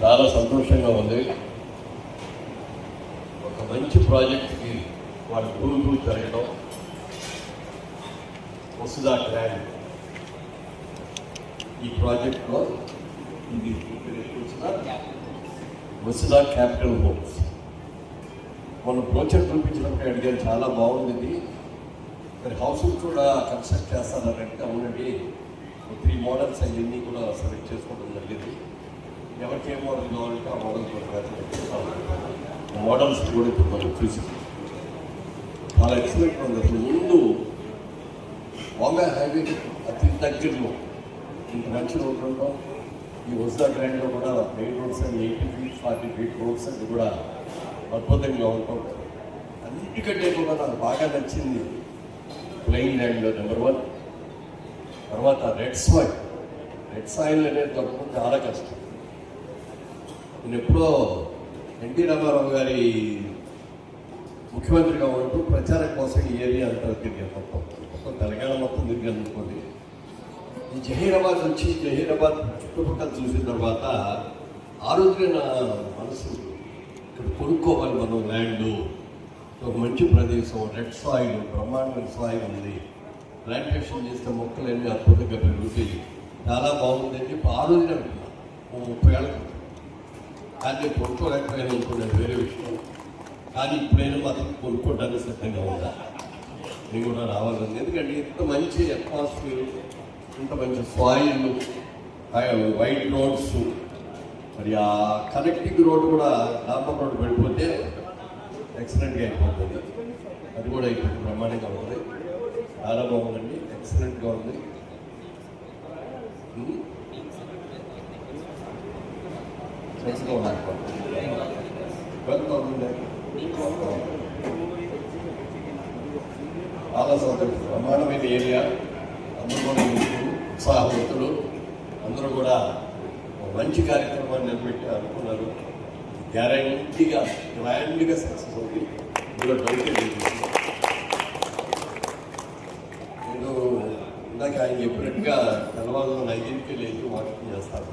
చాలా సంతోషంగా ఉంది. ఒక మంచి ప్రాజెక్ట్కి వాళ్ళ గురువులు జరగడం, వసుదా గ్రాండ్ ఈ ప్రాజెక్ట్లో ఇది వసుదా క్యాపిటల్ హోమ్స్. మన బ్రోచర్ చూపించినప్పుడు అడిగారు, చాలా బాగుంది ఇది, మరి హౌసెస్ కూడా కన్స్ట్రక్ట్ చేస్తానంటే అవునండి, 3 మోడల్స్ అవన్నీ కూడా సెలెక్ట్ చేసుకోవడం జరిగింది. ఎవరికి ఏ మోడల్ కావాలంటే ఆ మోడల్ మోడల్స్ కూడా ఇప్పుడు మనం చూసి చాలా ఎక్సలెంట్ ఉంది. అసలు ముందు బాంబే హైవేకి అతి దగ్గరలో ఇంత మంచి రోడ్లు ఉండడం, ఈ వసుదా గ్రాండ్లో కూడా main roads and 80 feet 40 feet roads అన్ని కూడా అద్భుతంగా ఉంటాం. అన్నిటికంటే కూడా నాకు బాగా నచ్చింది ప్లెయిన్ ల్యాండ్లో నెంబర్ 1. తర్వాత రెడ్ సాయిల్ అనేది దొరకడం చాలా కష్టం. నేను ఎప్పుడో ఎన్టీ రామారావు గారి ముఖ్యమంత్రిగా ఉంటూ ప్రచారం కోసం ఈ ఏరియా అంతా తిరిగాను. మొత్తం తెలంగాణ మొత్తం తిరిగాను అనుకోండి. ఈ జహీరాబాద్ వచ్చి జహీరాబాద్ చుట్టుపక్కల చూసిన తర్వాత ఆ రోజునే నా మనసు ఇక్కడ కొనుక్కోవాలి మనం ల్యాండ్, ఒక మంచి ప్రదేశం, రెడ్ సాయిల్, బ్రహ్మాండమైన సాయిల్ ఉంది, ప్లాంటేషన్ చేస్తే మొక్కలన్నీ అద్భుతంగా పెరుగుతాయి, చాలా బాగుందని చెప్పి ఆ రోజునే అనుకున్నాను 30 ఏళ్ళ క్రితం. కానీ నేను కొనుక్కోలేకపోయాను అనుకున్నాను, వేరే విషయం. కానీ ఇప్పుడైనా మాత్రం కొనుక్కోవడానికి సిద్ధంగా ఉందా, నేను కూడా రావాలని. ఎందుకంటే ఇంత మంచి అట్మాస్ఫియర్, ఇంత మంచి సాయిల్, వైట్ రోడ్స్, మరి ఆ కనెక్టింగ్ రోడ్ కూడా నార్మల్ రోడ్ వెళ్ళిపోతే ఎక్సలెంట్గా అయిపోతుంది. అది కూడా ఇప్పుడు బ్రహ్మాండంగా ఉంది, చాలా బాగుందండి, ఎక్సలెంట్గా ఉంది. చాలా సంతోషం, బ్రహ్మాండమైన ఏరియా. అందరూ కూడా ఉత్సాహవంతులు, అందరూ కూడా మంచి కార్యక్రమాన్ని నిలబెట్టి అనుకున్నారు. గ్యారంటీగా గ్రాండ్గా సక్సెస్ అవుతుంది, ఇందులో డౌటే లేదు. నేను ఇందాక ఆయన చెప్పినట్టుగా తెల్లవారులో 5కి లేచి వాకింగ్ చేస్తాను.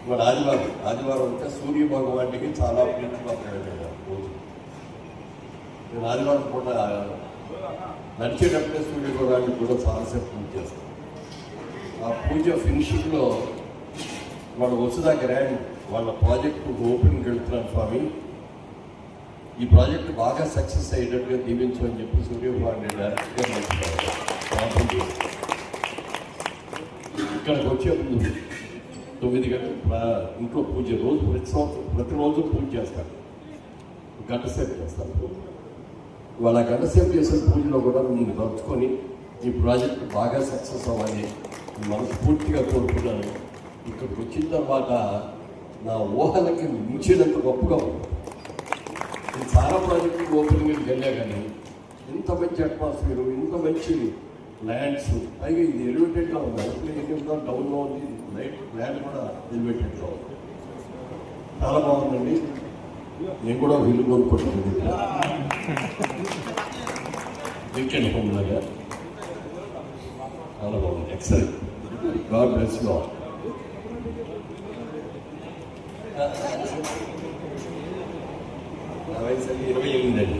మరి ఆదివారం అంటే సూర్య భగవానికి చాలా ప్రీతిపాత్రమైన రోజు. నేను ఆదివారం పూట నడిచేటప్పుడే సూర్య భగవానికి కూడా చాలాసేపు పూజ చేస్తాను. ఆ పూజ ఫినిషింగ్లో వాళ్ళ వసుదా గ్రాండ్ వాళ్ళ ప్రాజెక్టు ఓపెనింగ్ వెళ్తున్నాను, స్వామి ఈ ప్రాజెక్టు బాగా సక్సెస్ అయ్యేటట్టుగా దీవించు అని చెప్పి సూర్యభగవాన్ డైరెక్ట్గా ఇక్కడికి వచ్చే ముందు 9 గంటలు ఇంట్లో పూజ, రోజు ప్రతిరోజు పూజ చేస్తాను, గంట సేపు చేస్తాను. వాళ్ళ గంట సేపు చేసిన పూజలో కూడా నేను నడుచుకొని ఈ ప్రాజెక్టు బాగా సక్సెస్ అవ్వాలి మనస్ఫూర్తిగా కోరుకున్నాను. ఇక్కడికి వచ్చిన తర్వాత నా ఊహలకి మించినంత గొప్పగా ఉంది. నేను చాలా ప్రాజెక్టు ఓపెనింగ్కి వెళ్ళా, కానీ ఇంత మంచి అట్మాస్ఫియర్, ఇంత మంచి ల్యాండ్స్, పైగా ఇది ఎలివేటెడ్గా ఉంది. అసలు ఏంటంటే డౌన్లో ఉంది, ల్యాండ్ కూడా ఎలివేటెడ్గా ఉంది, చాలా బాగుందండి. నేను కూడా వీలు కొనుక్కుంటాను వీకెండ్ హోమ్ లాగా, చాలా బాగుంది, excellent. God bless you all. నా వయసు 28 అండి.